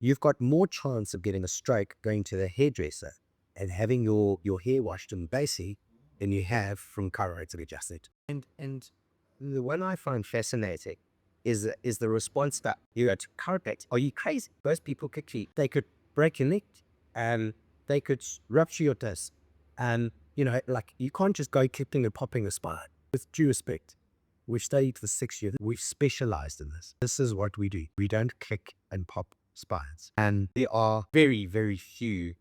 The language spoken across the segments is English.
you've got more chance of getting a stroke going to the hairdresser and having your hair washed in Basie than you have from chiropractic adjustment. And the one I find fascinating is the response that you go to chiropractic. Are you crazy? Most people they could break your neck and they could rupture your disc. And like you can't just go clipping and popping a spine. With due respect, we've studied for 6 years. We've specialized in this. This is what we do. We don't click and pop spines. And there are very, very few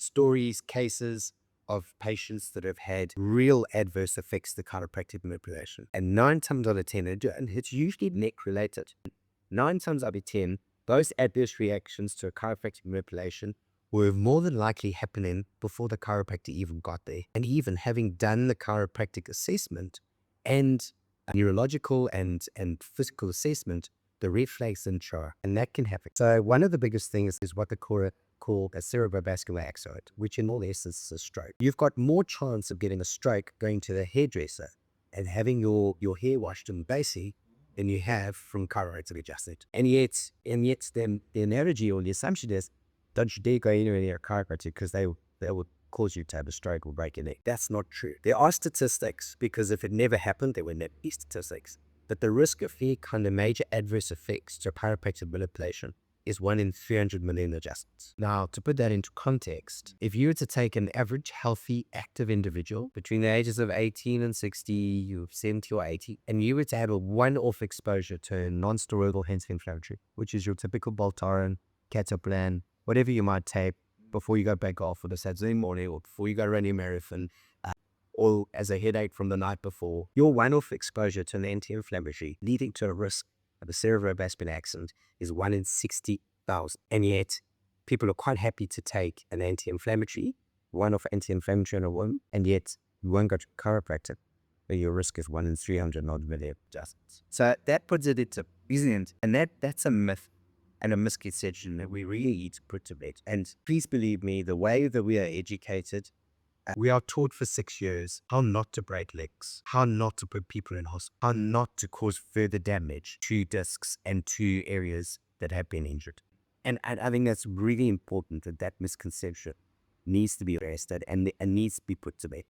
stories, cases of patients that have had real adverse effects to chiropractic manipulation. And 9 times out of 10, and it's usually neck related. 9 times out of 10, those adverse reactions to a chiropractic manipulation were more than likely happening before the chiropractor even got there. And even having done the chiropractic assessment and neurological and physical assessment, the red flags didn't show, and that can happen. So one of the biggest things is what they call a cerebrovascular accident, which in all essence is a stroke. You've got more chance of getting a stroke going to the hairdresser and having your hair washed in Basie than you have from chiropractic adjustment. And yet then the analogy or the assumption is, don't you dare go anywhere near a chiropractor because they will cause you to have a stroke or break your neck. That's not true. There are statistics, because if it never happened, there would never be statistics. But the risk of any kind of major adverse effects to chiropractic manipulation is 1 in 300 million adjustments. Now, to put that into context, if you were to take an average, healthy, active individual between the ages of 18 and 60, 70 or 80, and you were to have a one-off exposure to a non-steroidal anti-inflammatory, which is your typical Voltaren, Cataplan, whatever you might take before you go back off for the Saturday morning or before you go run your marathon, or as a headache from the night before, your one-off exposure to an anti-inflammatory leading to a risk of a cerebrovascular accident is 1 in 60,000. And yet, people are quite happy to take an anti-inflammatory, one-off anti-inflammatory in a woman, and yet you won't go to chiropractic, but your risk is 1 in 300 odd million adjustments. So that puts it into resilient, and that's a myth and a misconception that we really need to put to bed. And please believe me, the way that we are educated, we are taught for 6 years how not to break legs, how not to put people in hospital, how not to cause further damage to discs and to areas that have been injured. And I think that's really important, that misconception needs to be addressed and needs to be put to bed.